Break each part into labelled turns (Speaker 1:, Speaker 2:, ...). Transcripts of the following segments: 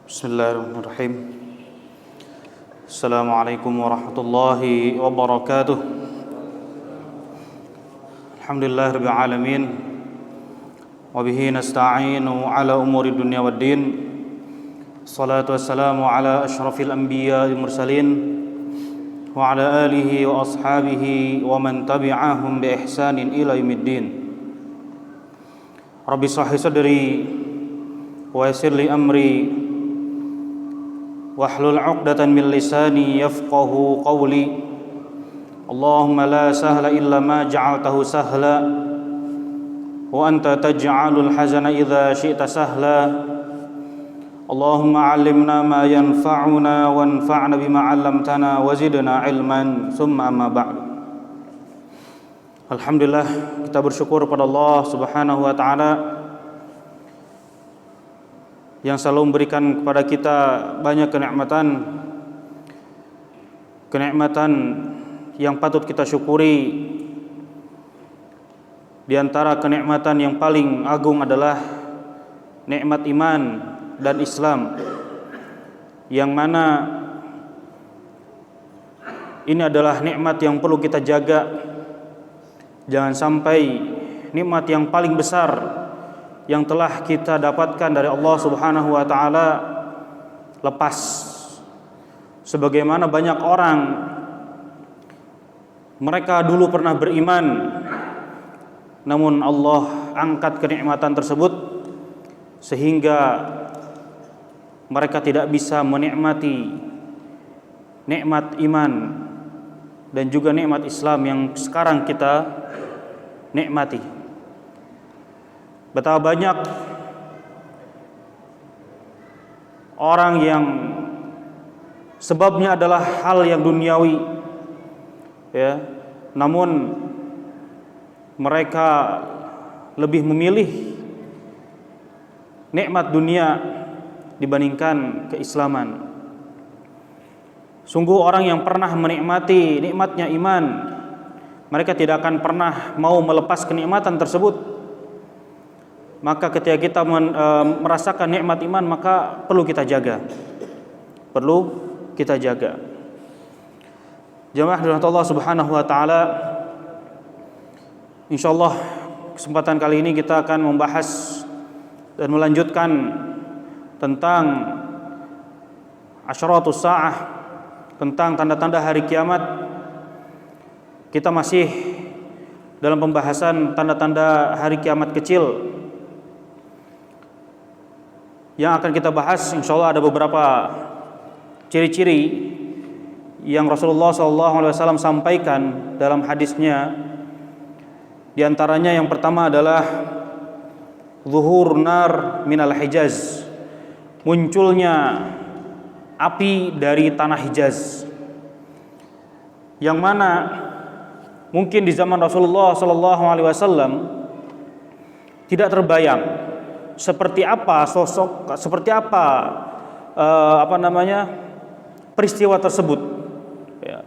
Speaker 1: Bismillahirrahmanirrahim. Assalamualaikum warahmatullahi wabarakatuh. Alhamdulillahirabbil alamin. Wa bihi nasta'inu ala umuri dunya waddin. Salatu wassalamu ala asyrafil anbiya'i mursalin wa ala alihi wa ashabihi wa man tabi'ahum bi ihsanin ila yaumiddin. Rabbi shrah li sadri wa yassir li amri wahlul 'uqdatan min lisani yafqahu qawli. Allahumma la sahla illa ma ja'altahu sahla wa anta taj'alul hazana idza syi'ta sahla. Allahumma 'allimna ma yanfa'una wanfa'na bima 'allamtana wa zidna 'ilman. Tsumma amma ba'du. Alhamdulillah, kita bersyukur kepada Allah Subhanahu wa taala yang selalu memberikan kepada kita banyak kenikmatan yang patut kita syukuri. Di antara kenikmatan yang paling agung adalah nikmat iman dan Islam, yang mana ini adalah nikmat yang perlu kita jaga. Jangan sampai nikmat yang paling besar yang telah kita dapatkan dari Allah Subhanahu wa taala lepas. Sebagaimana banyak orang, mereka dulu pernah beriman, namun Allah angkat kenikmatan tersebut sehingga mereka tidak bisa menikmati nikmat iman dan juga nikmat Islam yang sekarang kita nikmati. Betapa banyak orang yang sebabnya adalah hal yang duniawi, ya, namun mereka lebih memilih nikmat dunia dibandingkan keislaman. Sungguh orang yang pernah menikmati nikmatnya iman, mereka tidak akan pernah mau melepas kenikmatan tersebut. Maka ketika kita merasakan nikmat iman, maka perlu kita jaga. Jemaah dirahmati Allah Subhanahu wa taala, insyaallah kesempatan kali ini kita akan membahas dan melanjutkan tentang asyratus saah, tentang tanda-tanda hari kiamat. Kita masih dalam pembahasan tanda-tanda hari kiamat kecil. Yang akan kita bahas insyaallah ada beberapa ciri-ciri yang Rasulullah SAW sampaikan dalam hadisnya. Di antaranya yang pertama adalah zuhur nar minal Hijaz, munculnya api dari tanah Hijaz, yang mana mungkin di zaman Rasulullah SAW tidak terbayang seperti apa peristiwa tersebut, ya,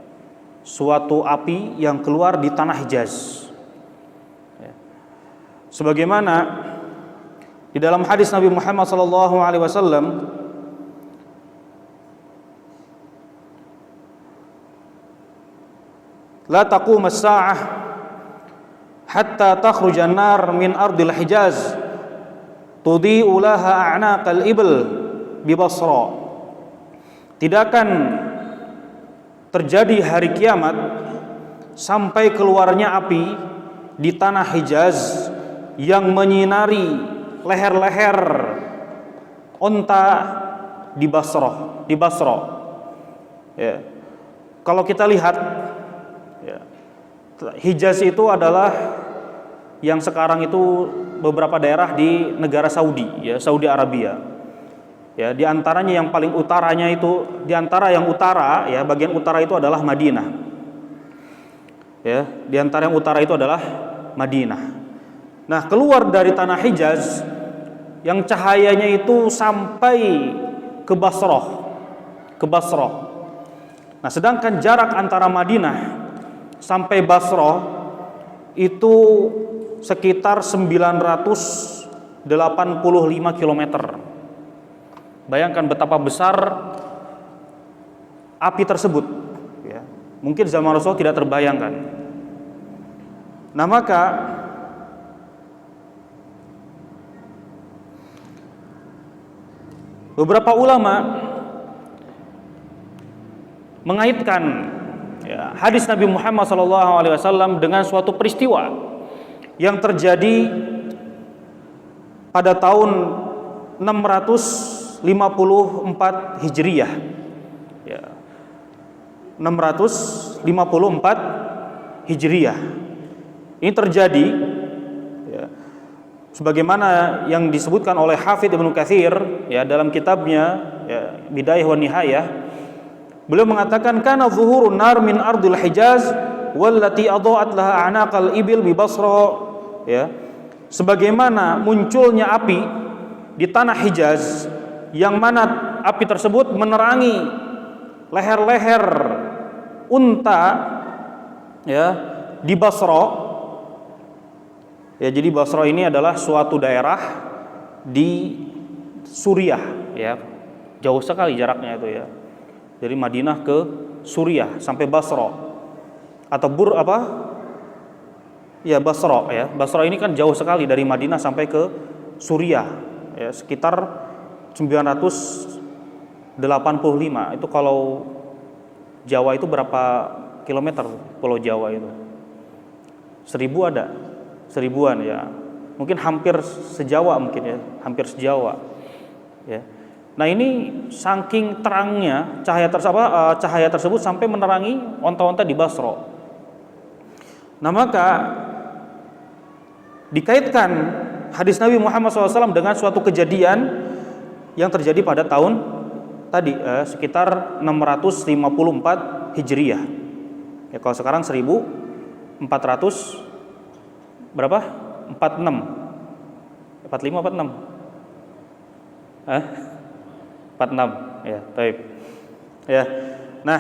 Speaker 1: suatu api yang keluar di tanah Hijaz, ya. Sebagaimana di dalam hadis Nabi Muhammad SAW, la taqum as-sa'ah hatta takhruja an-nar min ardil Hijaz tudhi'u laha a'naqal ibl bi Basra. Tidak akan terjadi hari kiamat sampai keluarnya api di tanah Hijaz yang menyinari leher-leher onta di Basra. Ya. Kalau kita lihat, ya, Hijaz itu adalah yang sekarang itu beberapa daerah di negara Saudi, ya, Saudi Arabia. Ya, di antaranya yang paling utaranya itu, di antara yang utara, ya, bagian utara itu adalah Madinah. Ya, di antara yang utara itu adalah Madinah. Nah, keluar dari tanah Hijaz yang cahayanya itu sampai ke Basrah. Nah, sedangkan jarak antara Madinah sampai Basrah itu sekitar 900 kilometer. Bayangkan betapa besar api tersebut, ya. Mungkin zaman Rasul tidak terbayangkan. Nah, maka beberapa ulama mengaitkan, ya, hadis Nabi Muhammad SAW dengan suatu peristiwa yang terjadi pada tahun 654 Hijriyah, ya, 654 Hijriyah. Ini terjadi, ya, sebagaimana yang disebutkan oleh Hafidz Ibnu Katsir, ya, dalam kitabnya, ya, Bidayah wa Nihayah. Beliau mengatakan kana zuhurun nar min ardil Hijaz wallati adha'at laha a'naqal ibil bi Basra, ya. Sebagaimana munculnya api di tanah Hijaz, yang mana api tersebut menerangi leher-leher unta, ya, di Basra. Ya, jadi Basra ini adalah suatu daerah di Suriah, ya. Jauh sekali jaraknya itu, ya. Dari Madinah ke Suriah sampai Basra atau Ya, Basra, ya. Basra ini kan jauh sekali dari Madinah sampai ke Suriah, ya, sekitar 985. Itu kalau Jawa itu berapa kilometer Pulau Jawa itu? 1000 ada? 1000-an, ya. Mungkin hampir sejawa, mungkin, ya, hampir sejawa, ya. Nah, ini saking terangnya cahaya tersebut sampai menerangi onta-onta di Basra. Nah, maka dikaitkan hadis Nabi Muhammad SAW dengan suatu kejadian yang terjadi pada tahun tadi, sekitar 654 Hijriyah. Ya, kalau sekarang 1400 berapa? 46. 45 46. 46, ya, baik. Ya. Nah,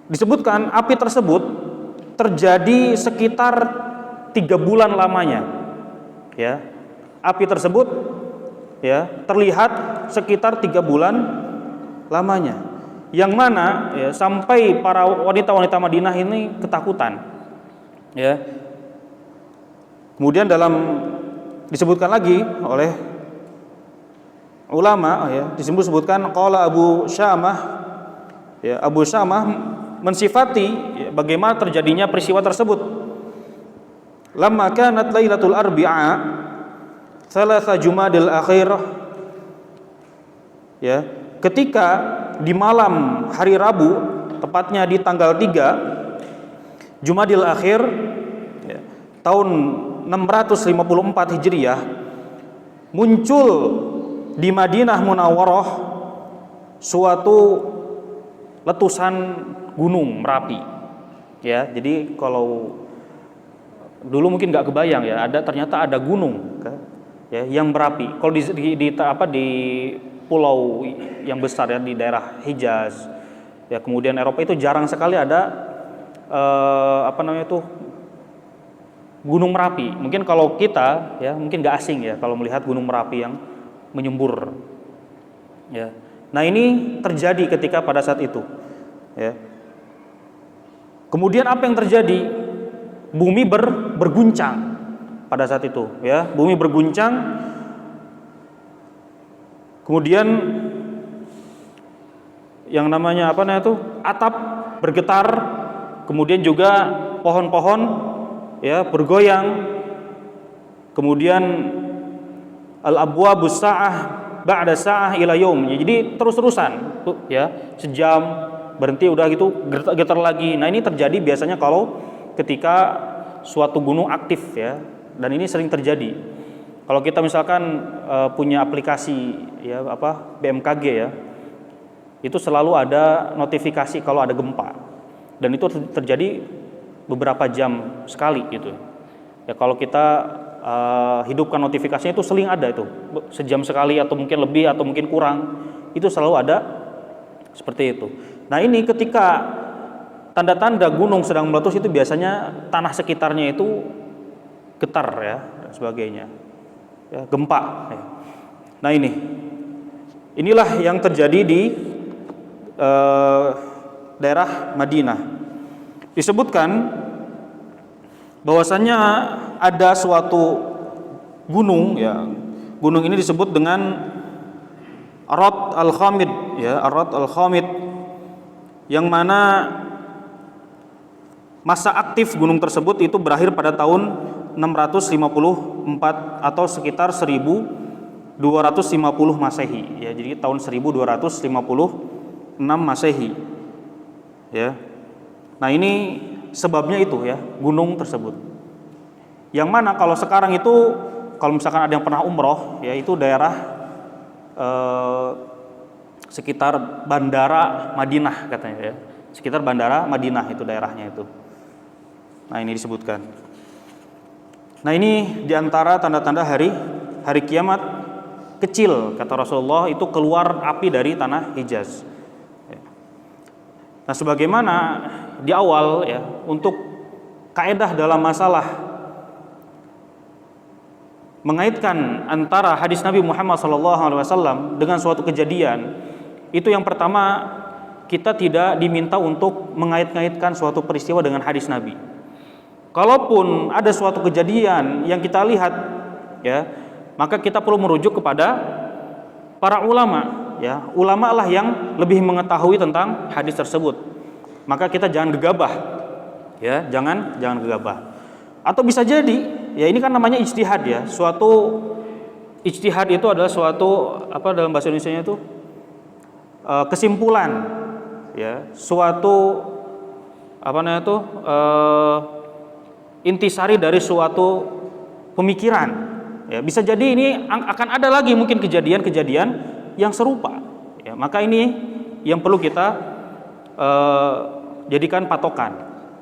Speaker 1: disebutkan api tersebut terjadi sekitar 3 bulan lamanya, ya. Api tersebut, ya, terlihat sekitar 3 bulan lamanya, yang mana, ya, sampai para wanita-wanita Madinah ini ketakutan, ya. Kemudian disebutkan lagi oleh ulama, ya, disebutkan qala Abu Syamah, ya, Abu Syamah mensifati, ya, bagaimana terjadinya peristiwa tersebut. Lamma kanat lailatul arbi'a thalatha Jumadil akhir, ya, ketika di malam hari Rabu, tepatnya di tanggal 3 Jumadil akhir, ya, tahun 654 Hijriyah, muncul di Madinah Munawwarah suatu letusan gunung Merapi, ya. Jadi kalau dulu mungkin nggak kebayang, ya, ternyata ada gunung, ya, yang berapi. Kalau di pulau yang besar, ya, di daerah Hijaz, ya, kemudian Eropa itu jarang sekali ada Gunung Merapi. Mungkin kalau kita, ya, mungkin nggak asing, ya, kalau melihat Gunung Merapi yang menyembur, ya. Nah, ini terjadi ketika pada saat itu, ya. Kemudian apa yang terjadi? Bumi berguncang pada saat itu, ya. Bumi berguncang. Kemudian yang namanya atap bergetar. Kemudian juga pohon-pohon, ya, bergoyang. Kemudian al-abwabus sa'ah ba'da sa'ah ila yaum. Jadi terus-terusan, ya, sejam berhenti, udah gitu getar lagi. Nah, ini terjadi biasanya kalau ketika suatu gunung aktif, ya, dan ini sering terjadi. Kalau kita misalkan punya aplikasi, ya, BMKG, ya, itu selalu ada notifikasi kalau ada gempa. Dan itu terjadi beberapa jam sekali, gitu. Ya, kalau kita hidupkan notifikasinya itu seling ada itu, sejam sekali atau mungkin lebih atau mungkin kurang, itu selalu ada seperti itu. Nah, ini ketika tanda-tanda gunung sedang meletus itu biasanya tanah sekitarnya itu getar, ya, dan sebagainya. ya, gempa. Ya. Nah inilah yang terjadi di daerah Madinah. Disebutkan bahwasannya ada suatu gunung, ya, gunung ini disebut dengan Arad al-Khamid, ya, Arad al-Khamid, yang mana masa aktif gunung tersebut itu berakhir pada tahun 654 atau sekitar 1250 Masehi, ya. Jadi tahun 1256 Masehi, ya. Nah, ini sebabnya itu, ya, gunung tersebut. Yang mana kalau sekarang itu, kalau misalkan ada yang pernah umroh, ya, itu daerah sekitar Bandara Madinah katanya, ya. Sekitar Bandara Madinah itu daerahnya itu. Nah, ini disebutkan. Nah, ini diantara tanda-tanda hari kiamat kecil, kata Rasulullah, itu keluar api dari tanah Hijaz. Nah, sebagaimana di awal, ya, untuk kaedah dalam masalah mengaitkan antara hadis Nabi Muhammad SAW dengan suatu kejadian, itu yang pertama, kita tidak diminta untuk mengait-ngaitkan suatu peristiwa dengan hadis Nabi. Kalaupun ada suatu kejadian yang kita lihat, ya, maka kita perlu merujuk kepada para ulama, ya. Ulama lah yang lebih mengetahui tentang hadis tersebut. Maka kita jangan gegabah, ya, jangan gegabah. Atau bisa jadi, ya, ini kan namanya ijtihad, ya. Suatu ijtihad itu adalah suatu, apa dalam bahasa Indonesianya itu, kesimpulan, ya, suatu, apa namanya itu, intisari dari suatu pemikiran, ya. Bisa jadi ini akan ada lagi mungkin kejadian-kejadian yang serupa, ya. Maka ini yang perlu kita jadikan patokan,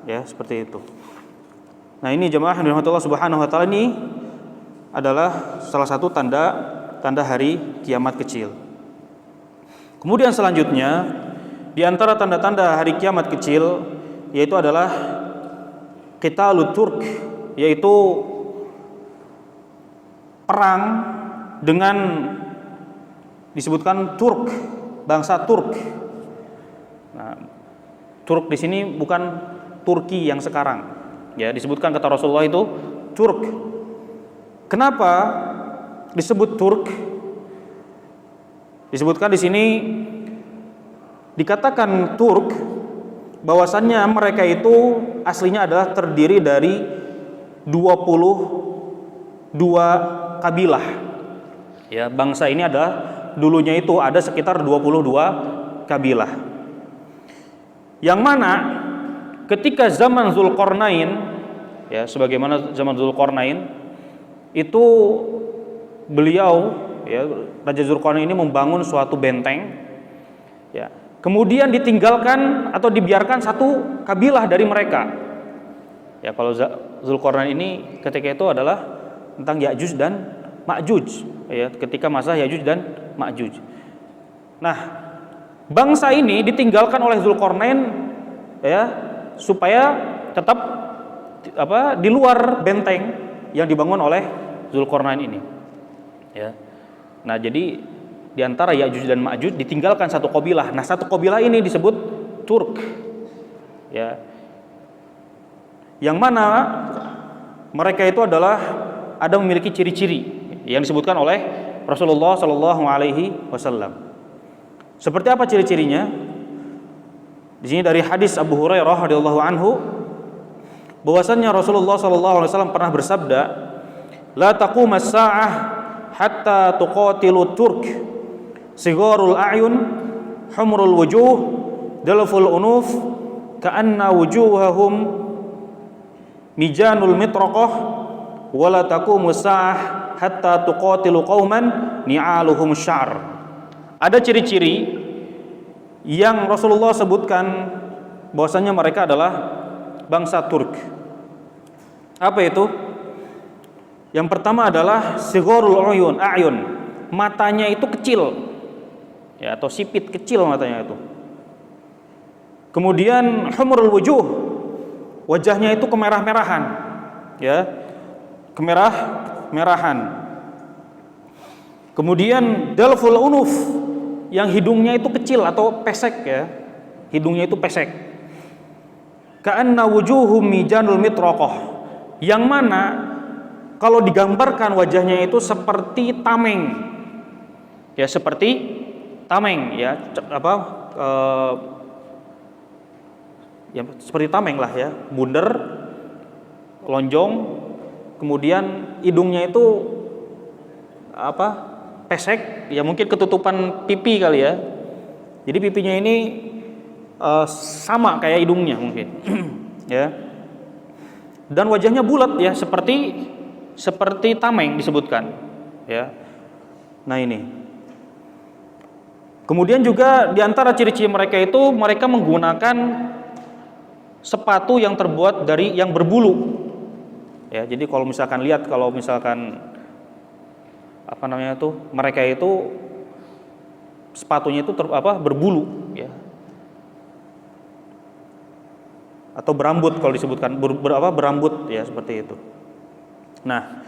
Speaker 1: ya, seperti itu. Nah, ini jemaah yang dirahmati Allah Subhanahu wa taala, ini adalah salah satu tanda hari kiamat kecil. Kemudian selanjutnya, di antara tanda-tanda hari kiamat kecil yaitu adalah Qitalut Turk, yaitu perang dengan disebutkan Turk, bangsa Turk. Nah, Turk di sini bukan Turki yang sekarang, ya, disebutkan kata Rasulullah itu Turk. Kenapa disebut Turk? Disebutkan di sini, dikatakan Turk bahwasannya mereka itu aslinya adalah terdiri dari 22 kabilah. Ya, bangsa ini adalah dulunya itu ada sekitar 22 kabilah. Yang mana ketika zaman Dzulqarnain, ya, sebagaimana zaman Dzulqarnain itu beliau, ya, Raja Dzulqarnain ini membangun suatu benteng, ya. Kemudian ditinggalkan atau dibiarkan satu kabilah dari mereka. Ya, kalau Dzulqarnain ini ketika itu adalah tentang Ya'juj dan Ma'juj, ya, ketika masa Ya'juj dan Ma'juj. Nah, bangsa ini ditinggalkan oleh Dzulqarnain, ya, supaya tetap di luar benteng yang dibangun oleh Dzulqarnain ini, ya. Nah, jadi di antara Ya'juj dan Ma'juj ditinggalkan satu kabilah. Nah, satu kabilah ini disebut Turk, ya. Yang mana mereka itu adalah ada memiliki ciri-ciri yang disebutkan oleh Rasulullah Shallallahu Alaihi Wasallam. Seperti apa ciri-cirinya? Di sini dari hadis Abu Hurairah radhiyallahu anhu, bahwasannya Rasulullah Shallallahu Alaihi Wasallam pernah bersabda, "La taqumas sa'ah hatta tuqatilu Turk, sigharul a'yun, humrul wujuh, dalful unuf, ka'anna wujuhahum mijanul mitraqah, wala taqumu sa'ah hatta tuqatilu qauman ni'aluhum syar." Ada ciri-ciri yang Rasulullah sebutkan bahwasanya mereka adalah bangsa Turk. Apa itu? Yang pertama adalah sigharul a'yun, matanya itu kecil, ya, atau sipit kecil matanya itu. Kemudian humrul wujuh, wajahnya itu kemerah-merahan, ya, kemerah-merahan. Kemudian dalful unuf, yang hidungnya itu kecil atau pesek ya. Hidungnya itu pesek. Ka'anna wujuhum mijanul mitraqah, yang mana kalau digambarkan wajahnya itu seperti tameng. Ya, seperti tameng ya, ya seperti tameng lah ya, bundar, lonjong, kemudian hidungnya itu pesek, ya mungkin ketutupan pipi kali ya. Jadi pipinya ini sama kayak hidungnya mungkin. Ya. Dan wajahnya bulat ya, seperti tameng disebutkan. Ya. Nah ini. Kemudian juga di antara ciri-ciri mereka itu, mereka menggunakan sepatu yang terbuat dari yang berbulu. Ya, jadi kalau misalkan lihat, kalau misalkan mereka itu sepatunya itu berbulu ya. Atau berambut kalau disebutkan berambut ya, seperti itu. Nah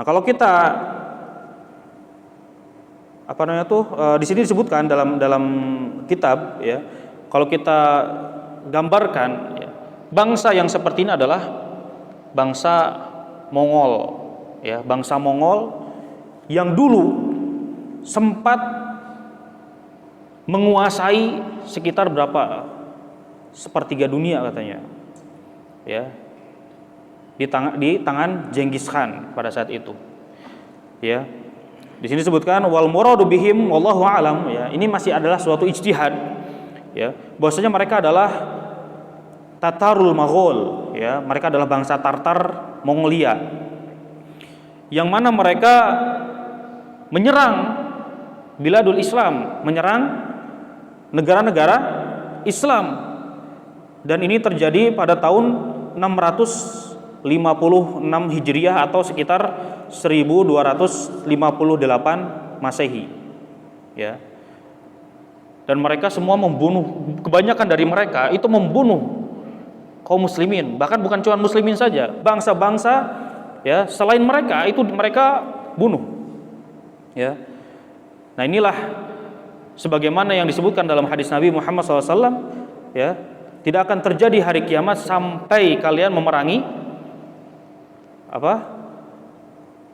Speaker 1: kalau kita di sini disebutkan dalam kitab ya, kalau kita gambarkan ya, bangsa yang seperti ini adalah bangsa Mongol ya, bangsa Mongol yang dulu sempat menguasai sekitar berapa, sepertiga dunia katanya ya, di tangan Genghis Khan pada saat itu ya. Di sini disebutkan wal muradu bihim wallahu alam ya, ini masih adalah suatu ijtihad ya, bahwasanya mereka adalah Tatarul Maghol ya, mereka adalah bangsa Tartar Mongolia, yang mana mereka menyerang biladul Islam, menyerang negara-negara Islam, dan ini terjadi pada tahun 656 Hijriah atau sekitar 1258 Masehi ya. Dan mereka semua membunuh, kebanyakan dari mereka itu membunuh kaum muslimin, bahkan bukan cuma muslimin saja, bangsa-bangsa ya selain mereka itu mereka bunuh ya. Nah inilah sebagaimana yang disebutkan dalam hadis Nabi Muhammad SAW ya, tidak akan terjadi hari kiamat sampai kalian memerangi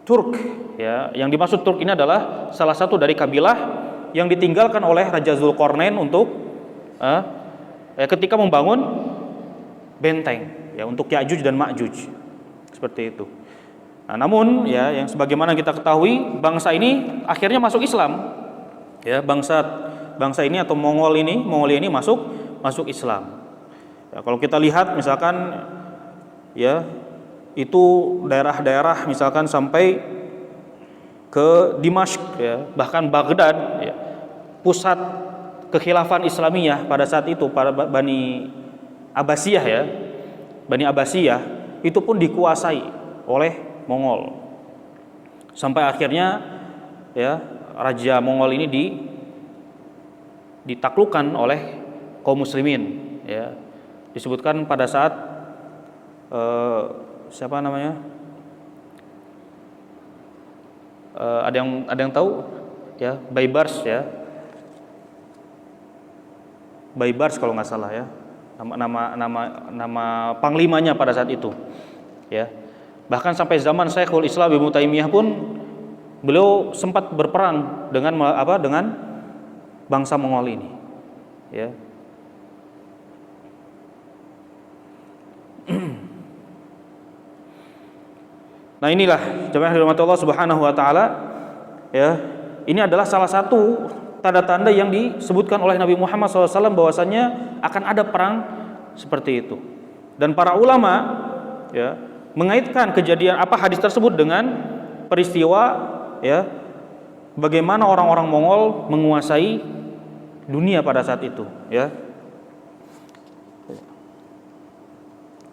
Speaker 1: Turk ya. Yang dimaksud Turk ini adalah salah satu dari kabilah yang ditinggalkan oleh Raja Zulkarnain untuk ketika membangun benteng ya untuk Ya'juj dan Ma'juj, seperti itu. Nah, namun ya yang sebagaimana kita ketahui, bangsa ini akhirnya masuk Islam ya, bangsa ini atau Mongolia ini masuk Islam ya. Kalau kita lihat misalkan ya, itu daerah-daerah misalkan sampai ke Dimashq ya, bahkan Baghdad ya, pusat kekhilafan Islamiyah pada saat itu, para Bani Abbasiyah ya, Bani Abbasiyah itu pun dikuasai oleh Mongol, sampai akhirnya ya Raja Mongol ini ditaklukkan oleh kaum muslimin ya. Disebutkan pada saat ada yang tahu ya, Baybars ya, Baybars kalau nggak salah ya, nama panglimanya pada saat itu ya. Bahkan sampai zaman Syekhul Islam Ibnu Taimiyah pun beliau sempat berperang dengan bangsa Mongol ini ya. Nah inilah jemaah dirahmati Allah Subhanahu wa taala ya. Ini adalah salah satu tanda-tanda yang disebutkan oleh Nabi Muhammad SAW bahwasannya akan ada perang seperti itu. Dan para ulama ya mengaitkan kejadian hadis tersebut dengan peristiwa ya bagaimana orang-orang Mongol menguasai dunia pada saat itu ya.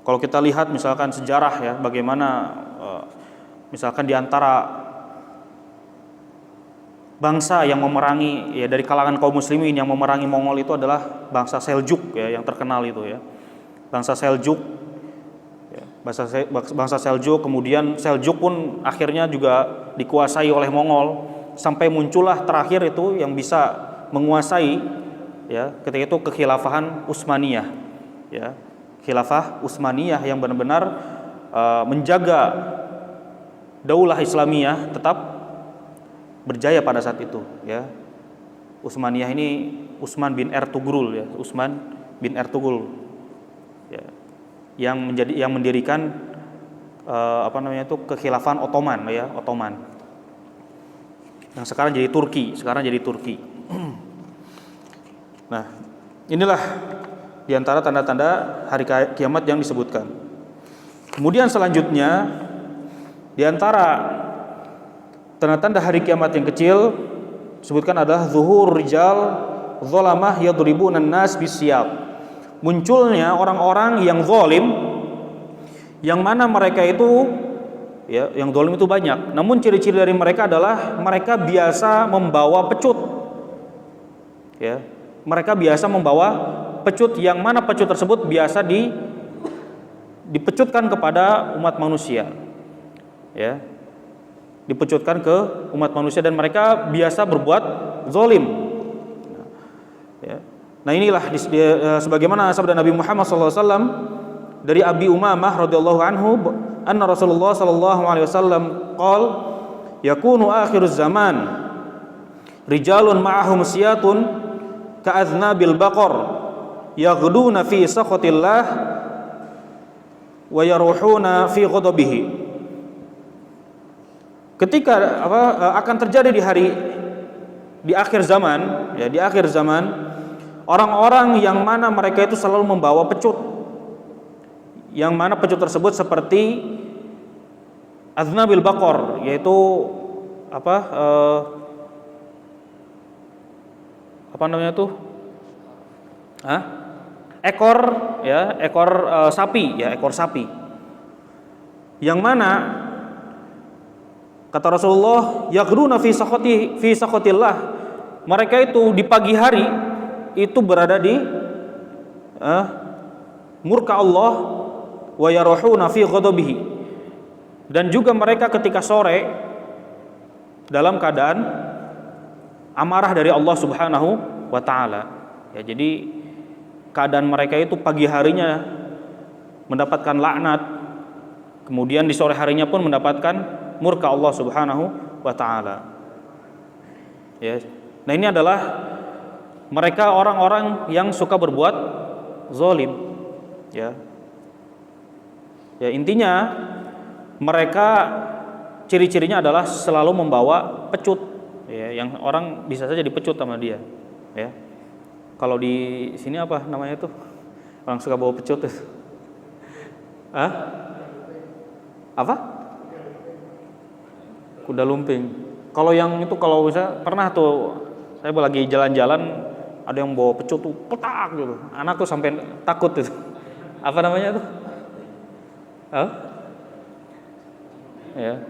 Speaker 1: Kalau kita lihat misalkan sejarah ya, bagaimana misalkan di antara bangsa yang memerangi ya, dari kalangan kaum muslimin yang memerangi Mongol itu adalah bangsa Seljuk ya, yang terkenal itu ya. Bangsa Seljuk ya, bangsa Seljuk, kemudian Seljuk pun akhirnya juga dikuasai oleh Mongol sampai muncullah terakhir itu yang bisa menguasai, ya, ketika itu kekhilafahan Utsmaniyah, ya, khilafah Utsmaniyah yang benar-benar menjaga daulah Islamiyah tetap berjaya pada saat itu, ya. Utsmaniyah ini Utsman bin Ertugrul, ya, Utsman bin Ertugrul, ya, yang mendirikan kekhilafahan Ottoman, ya, Ottoman. Yang sekarang jadi Turki, Nah, inilah diantara tanda-tanda hari kiamat yang disebutkan. Kemudian selanjutnya, diantara tanda-tanda hari kiamat yang kecil disebutkan adalah zuhur rijal zalamah yadribunan nas bisyab. Munculnya orang-orang yang zalim, yang mana mereka itu, ya, yang zalim itu banyak. Namun ciri-ciri dari mereka adalah mereka biasa membawa pecut, ya. Mereka biasa membawa pecut, yang mana pecut tersebut biasa dipecutkan kepada umat manusia, ya, dipecutkan ke umat manusia, dan mereka biasa berbuat zalim, ya. Nah, inilah sebagaimana sabda Nabi Muhammad SAW dari Abi Umamah radhiyallahu anhu, anna Rasulullah sallallahu alaihi wasallam qaal yakunu akhiruz zaman rijalun ma'ahum siyatun ka'adznabil baqar yaghduna fi sakhatillah wa yaruhuna fi ghadabihi. Ketika akan terjadi di akhir zaman, ya, di akhir zaman, orang-orang yang mana mereka itu selalu membawa pecut, yang mana pecut tersebut seperti aznabil baqar, yaitu ekor, ya, sapi, ya, ekor sapi, yang mana kata Rasulullah yaghruna fi sakhatillah, mereka itu di pagi hari itu berada di murka Allah, wa yaruhuna fi ghadabihi, dan juga mereka ketika sore dalam keadaan amarah dari Allah Subhanahu wa taala. Ya, jadi keadaan mereka itu pagi harinya mendapatkan laknat, kemudian di sore harinya pun mendapatkan murka Allah Subhanahu wa taala. Ya. Nah, ini adalah mereka orang-orang yang suka berbuat zalim, ya. Ya, intinya mereka ciri-cirinya adalah selalu membawa pecut, ya, yang orang bisa saja dipecut sama dia, ya. Kalau di sini apa namanya itu? Orang suka bawa pecut. Apa? Kuda lumping. Kalau yang itu, kalau bisa pernah tuh saya lagi jalan-jalan ada yang bawa pecut tuh petak gitu. Anak tuh sampai takut itu. Apa namanya tuh? Ya.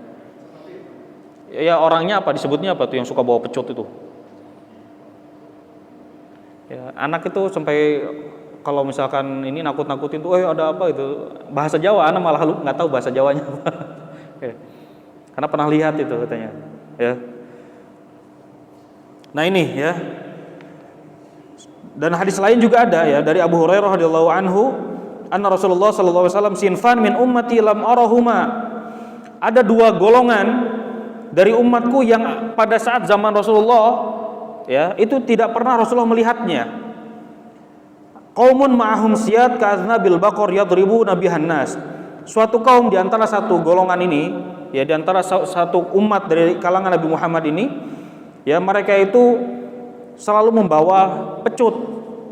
Speaker 1: Ya, orangnya apa, disebutnya apa tuh yang suka bawa pecut itu? Ya, anak itu sampai kalau misalkan ini nakut-nakutin tuh, ada apa itu? Bahasa Jawa, anak malah nggak tahu bahasa Jawanya apa. Ya. Karena pernah lihat itu katanya, ya. Nah, ini, ya. Dan hadis lain juga ada, ya, dari Abu Hurairah radhiyallahu anhu, anna Rasulullah sallallahu alaihi wasallam sinfan min ummati lam arahuma. Ada dua golongan dari umatku yang pada saat zaman Rasulullah, ya, itu tidak pernah Rasulullah melihatnya. Qaumun ma'ahum siyat ka'adznabil baqar yadribuna bihan nas. Suatu kaum di antara satu golongan ini, ya, di antara satu umat dari kalangan Nabi Muhammad ini, ya, mereka itu selalu membawa pecut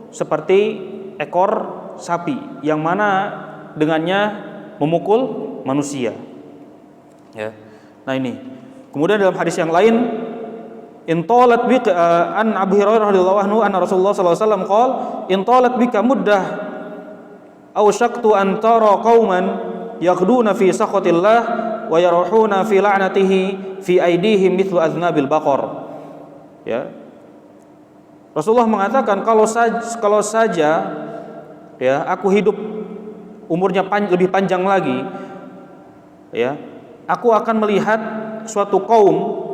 Speaker 1: seperti ekor sapi, yang mana dengannya memukul manusia, ya. Nah, ini. Kemudian dalam hadis yang lain, intalat bika an Abu Hurairah radhiyallahu anhu anna Rasulullah sallallahu alaihi wasallam qala intalat bika muddah aw syaqtu an tara qauman yaqduna fi sakhatillah wa yaruhuna fi la'natihi fi aydihim mithlu aznabil baqar. Ya. Rasulullah mengatakan kalau saja ya aku hidup umurnya lebih panjang lagi, ya, aku akan melihat suatu kaum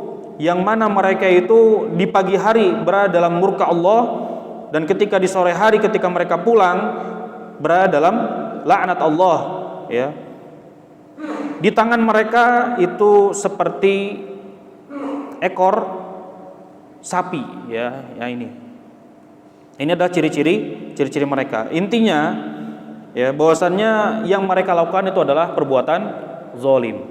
Speaker 1: yang mana mereka itu di pagi hari berada dalam murka Allah, dan ketika di sore hari ketika mereka pulang berada dalam laknat Allah, ya. Di tangan mereka itu seperti ekor sapi, ya, ini. Ini adalah ciri-ciri mereka. Intinya, ya, bahwasannya yang mereka lakukan itu adalah perbuatan zalim,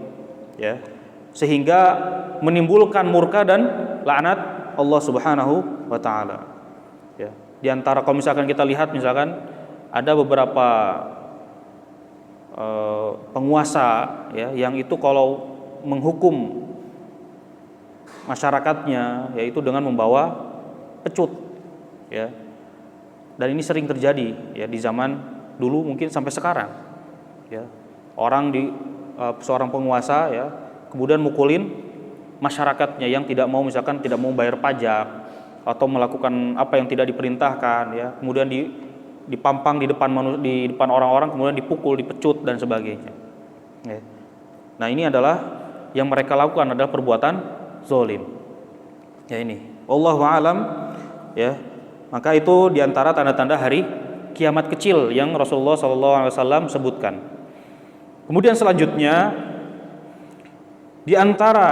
Speaker 1: ya, sehingga menimbulkan murka dan laknat Allah Subhanahu wa taala. Ya. Di antara kalau misalkan kita lihat, misalkan ada beberapa penguasa, ya, yang itu kalau menghukum masyarakatnya yaitu dengan membawa pecut, ya. Dan ini sering terjadi, ya, di zaman dulu mungkin sampai sekarang, ya. Seorang penguasa, ya, kemudian mukulin masyarakatnya yang tidak mau, misalkan tidak mau bayar pajak atau melakukan apa yang tidak diperintahkan, ya. Kemudian dipampang di depan orang-orang, kemudian dipukul, dipecut dan sebagainya. Ya. Nah, ini adalah yang mereka lakukan adalah perbuatan zalim. Ya, ini. Wallahu a'lam, ya. Maka itu diantara tanda-tanda hari kiamat kecil yang Rasulullah SAW sebutkan. Kemudian selanjutnya, diantara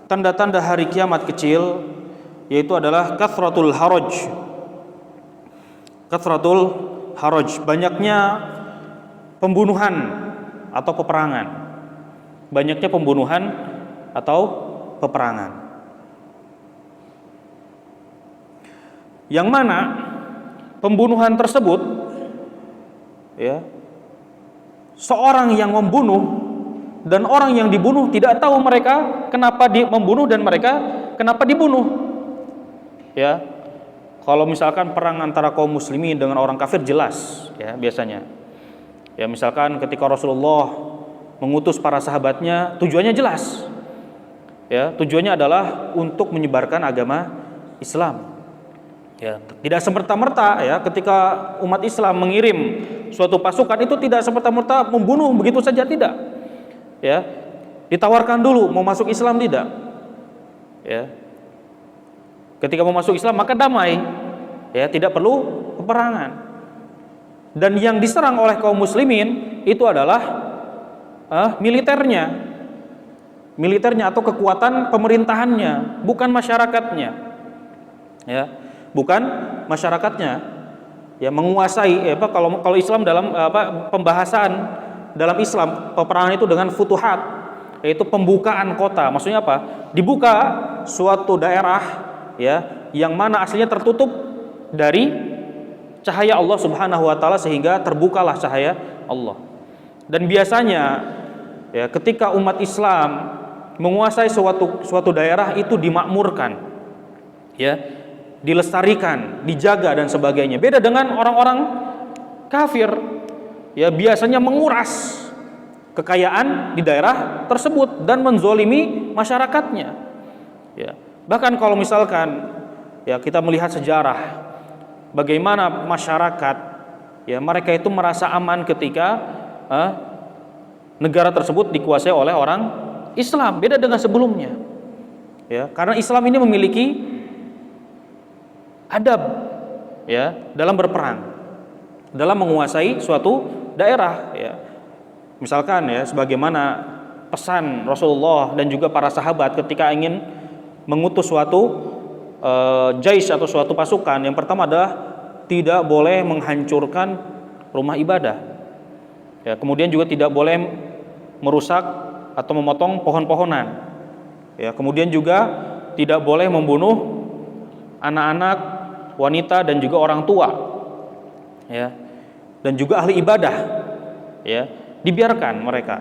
Speaker 1: tanda-tanda hari kiamat kecil yaitu adalah kathratul haraj. Kathratul haraj, banyaknya pembunuhan atau peperangan. Banyaknya pembunuhan atau peperangan. Yang mana pembunuhan tersebut, ya, seorang yang membunuh dan orang yang dibunuh tidak tahu mereka kenapa membunuh dan mereka kenapa dibunuh. Ya. Kalau misalkan perang antara kaum muslimin dengan orang kafir jelas, ya, biasanya. Ya, misalkan ketika Rasulullah mengutus para sahabatnya, tujuannya jelas. Ya, tujuannya adalah untuk menyebarkan agama Islam. Ya, tidak semerta-merta, ya, ketika umat Islam mengirim suatu pasukan itu tidak semerta-merta membunuh begitu saja, tidak. Ya, ditawarkan dulu mau masuk Islam tidak. Ya. Ketika mau masuk Islam maka damai, ya, tidak perlu peperangan. Dan yang diserang oleh kaum muslimin itu adalah militernya atau kekuatan pemerintahannya, bukan masyarakatnya, ya, bukan masyarakatnya, ya, menguasai. Kalau Islam dalam pembahasan dalam Islam, peperangan itu dengan futuhat, yaitu pembukaan kota. Maksudnya apa? Dibuka suatu daerah, ya, yang mana aslinya tertutup dari cahaya Allah Subhanahu wa taala sehingga terbukalah cahaya Allah. Dan biasanya, ya, ketika umat Islam menguasai suatu daerah itu dimakmurkan, ya, dilestarikan, dijaga dan sebagainya. Beda dengan orang-orang kafir, ya, biasanya menguras kekayaan di daerah tersebut dan menzolimi masyarakatnya. Ya. Bahkan kalau misalkan, ya, kita melihat sejarah bagaimana masyarakat, ya, mereka itu merasa aman ketika negara tersebut dikuasai oleh orang Islam, beda dengan sebelumnya. Ya, karena Islam ini memiliki adab, ya, dalam berperang, dalam menguasai suatu daerah, ya. Misalkan, ya, sebagaimana pesan Rasulullah dan juga para sahabat ketika ingin mengutus suatu jais atau suatu pasukan, yang pertama adalah tidak boleh menghancurkan rumah ibadah, ya, kemudian juga tidak boleh merusak atau memotong pohon-pohonan, ya, kemudian juga tidak boleh membunuh anak-anak, wanita dan juga orang tua, ya, dan juga ahli ibadah, ya, dibiarkan mereka.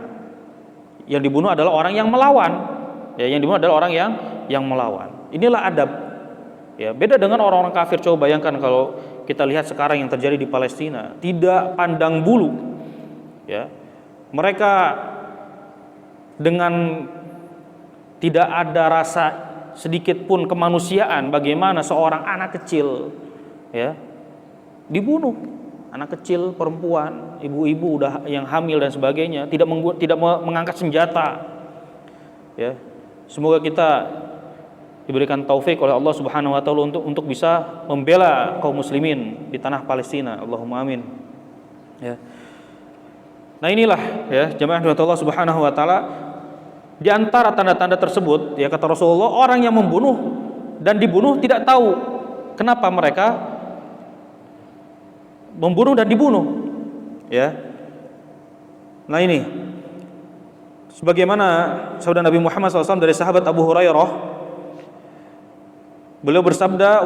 Speaker 1: Yang dibunuh adalah orang yang melawan, ya, yang dibunuh adalah orang yang melawan. Inilah adab, ya, beda dengan orang-orang kafir. Coba bayangkan kalau kita lihat sekarang yang terjadi di Palestina, tidak pandang bulu, ya, mereka dengan tidak ada rasa sedikit pun kemanusiaan, bagaimana seorang anak kecil, ya, dibunuh, anak kecil, perempuan, ibu-ibu udah yang hamil dan sebagainya, tidak mengangkat senjata, ya. Semoga kita diberikan taufik oleh Allah Subhanahu wa taala untuk bisa membela kaum muslimin di tanah Palestina. Allahumma amin. Ya. Nah inilah ya jemaah Allah Subhanahu wa taala, di antara tanda-tanda tersebut ya kata Rasulullah, orang yang membunuh dan dibunuh tidak tahu kenapa mereka membunuh dan dibunuh. Ya. Nah ini sebagaimana sabda Nabi Muhammad SAW dari sahabat Abu Hurairah, beliau bersabda,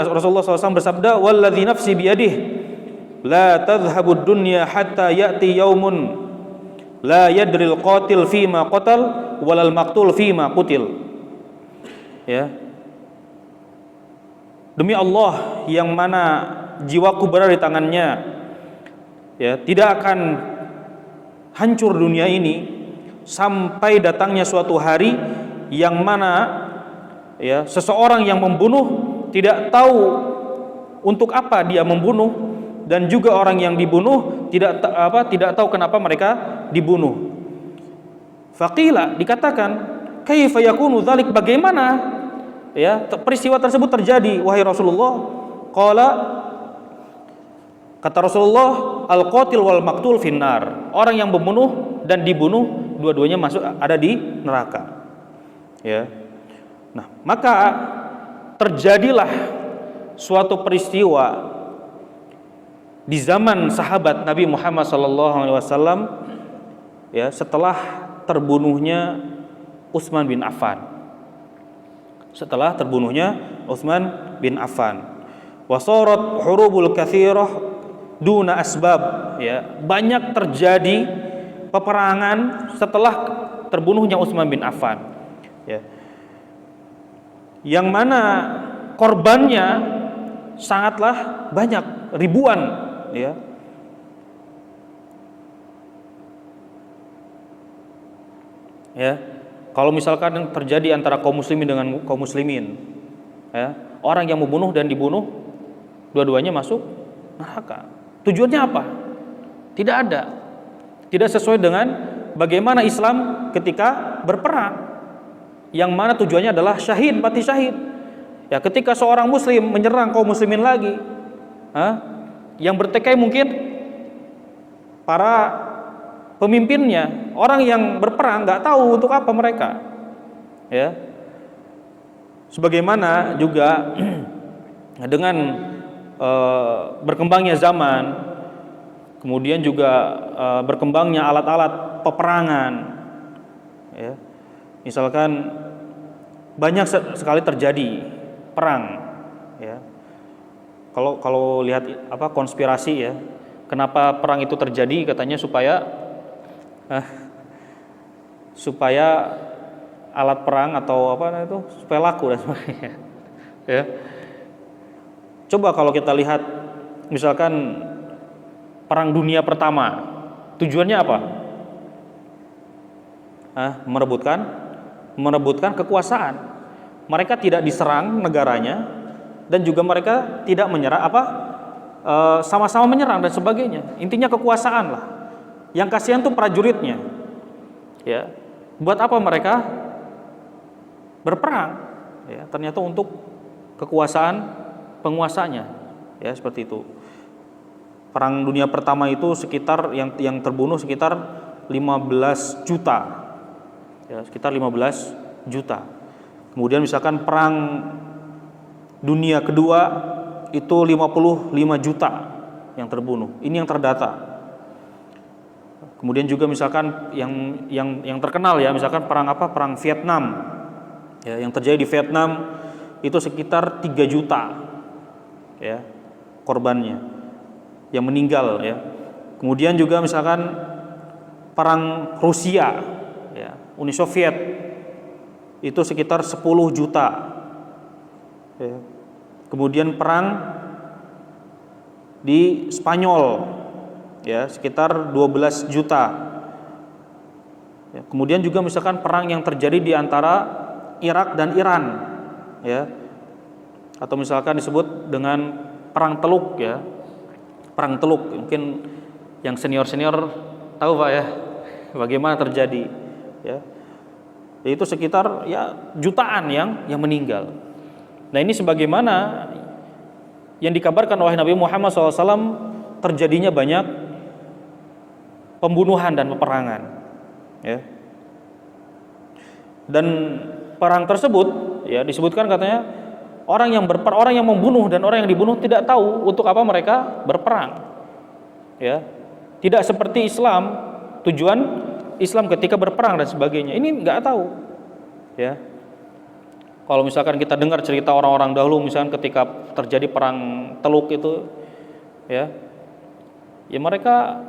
Speaker 1: Rasulullah SAW bersabda, "Walladzi nafsi biyadihi, la tadhhabud dunya hatta ya'ti yaumun la yadril qatil fima qatal walal maqtul fima qutil." Ya. Demi Allah yang mana jiwaku berada di tangannya, ya, tidak akan hancur dunia ini sampai datangnya suatu hari yang mana ya seseorang yang membunuh tidak tahu untuk apa dia membunuh, dan juga orang yang dibunuh tidak tahu kenapa mereka dibunuh. Faqila, dikatakan, kaifa yakunu dzalik, bagaimana ya peristiwa tersebut terjadi wahai Rasulullah? Qala, kata Rasulullah, al-qatil wal maqtul finnar, orang yang membunuh dan dibunuh dua-duanya ada di neraka. Ya. Nah, maka terjadilah suatu peristiwa di zaman sahabat Nabi Muhammad SAW, ya, setelah terbunuhnya Utsman bin Affan. Setelah terbunuhnya Utsman bin Affan, wasarat hurubul katsirah duna asbab, ya, banyak terjadi peperangan setelah terbunuhnya Utsman bin Affan, ya, yang mana korbannya sangatlah banyak, ribuan, ya. Ya, kalau misalkan yang terjadi antara kaum muslimin dengan kaum muslimin, ya, orang yang membunuh dan dibunuh dua-duanya masuk neraka. Tujuannya apa? Tidak ada. Tidak sesuai dengan bagaimana Islam ketika berperang, yang mana tujuannya adalah syahid, mati syahid. Ya, ketika seorang muslim menyerang kaum muslimin lagi, yang bertikai mungkin para pemimpinnya, orang yang berperang nggak tahu untuk apa mereka. Ya, sebagaimana juga dengan berkembangnya zaman, kemudian juga berkembangnya alat-alat peperangan, ya, misalkan banyak sekali terjadi perang, ya. Kalau lihat konspirasi, ya, kenapa perang itu terjadi, katanya supaya alat perang atau supaya laku dan sebagainya. Ya. Coba kalau kita lihat misalkan Perang Dunia Pertama, tujuannya apa? Merebutkan kekuasaan. Mereka tidak diserang negaranya, dan juga mereka tidak menyerang sama-sama menyerang dan sebagainya. Intinya kekuasaan lah. Yang kasihan tuh prajuritnya. Ya, buat apa mereka berperang? Ya, ternyata untuk kekuasaan penguasanya. Ya, seperti itu. Perang Dunia Pertama itu sekitar yang terbunuh sekitar 15 juta. Ya, sekitar 15 juta. Kemudian misalkan Perang Dunia Kedua itu 55 juta yang terbunuh. Ini yang terdata. Kemudian juga misalkan yang terkenal, ya, misalkan perang Vietnam. Ya, yang terjadi di Vietnam itu sekitar 3 juta, ya, korbannya yang meninggal, ya. Kemudian juga misalkan perang Rusia, ya, Uni Soviet itu sekitar 10 juta. Ya. Kemudian perang di Spanyol, ya, sekitar 12 juta. Ya. Kemudian juga misalkan perang yang terjadi di antara Irak dan Iran, ya, atau misalkan disebut dengan perang Teluk, ya. Perang Teluk, mungkin yang senior tahu Pak, ya, bagaimana terjadi, ya. yaitu sekitar ya jutaan yang meninggal. Nah ini sebagaimana yang dikabarkan oleh Nabi Muhammad SAW, terjadinya banyak pembunuhan dan peperangan, ya. Dan perang tersebut, ya disebutkan katanya orang yang membunuh dan orang yang dibunuh tidak tahu untuk apa mereka berperang, ya. Tidak seperti Islam, tujuan Islam ketika berperang dan sebagainya. Ini nggak tahu, ya. Kalau misalkan kita dengar cerita orang-orang dahulu, misalkan ketika terjadi perang Teluk itu, ya mereka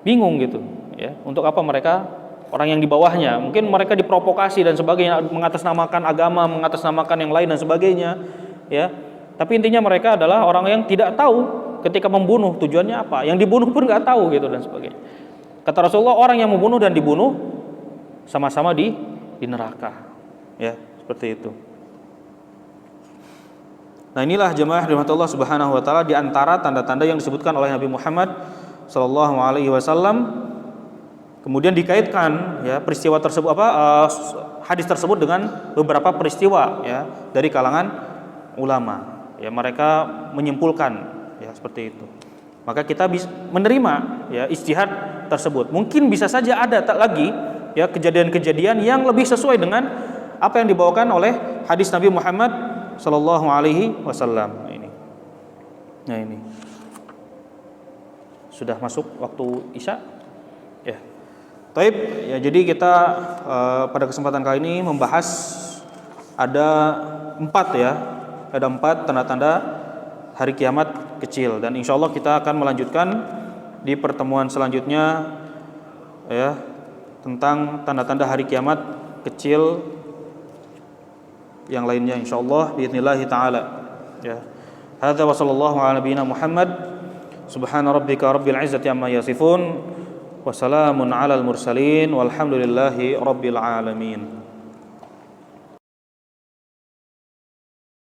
Speaker 1: bingung gitu, ya. Untuk apa mereka, orang yang di bawahnya, mungkin mereka diprovokasi dan sebagainya, mengatasnamakan agama, mengatasnamakan yang lain dan sebagainya, ya. Tapi intinya mereka adalah orang yang tidak tahu ketika membunuh tujuannya apa, yang dibunuh pun nggak tahu gitu dan sebagainya. Kata Rasulullah, orang yang membunuh dan dibunuh sama-sama di neraka, ya, seperti itu. Nah inilah jemaah rahmat Allah Subhanahu wa taala di antara tanda-tanda yang disebutkan oleh Nabi Muhammad sallallahu alaihi wasallam. Kemudian dikaitkan ya peristiwa tersebut hadis tersebut dengan beberapa peristiwa ya dari kalangan ulama. Ya mereka menyimpulkan ya seperti itu. Maka kita bisa menerima ya ijtihad tersebut. Mungkin bisa saja ada tak lagi ya kejadian-kejadian yang lebih sesuai dengan apa yang dibawakan oleh hadis Nabi Muhammad sallallahu alaihi wasallam. Nah ini sudah masuk waktu Isya. Ya. Taib, ya jadi kita pada kesempatan kali ini membahas ada 4 tanda-tanda hari kiamat kecil, dan insya Allah kita akan melanjutkan di pertemuan selanjutnya ya tentang tanda-tanda hari kiamat kecil yang lainnya insyaallah biidznillah taala ya. Hadza wa sallallahu ala nabiyyina Muhammad subhana rabbika rabbil izzati amma yasifun wa salamun alal mursalin walhamdulillahi rabbil alamin.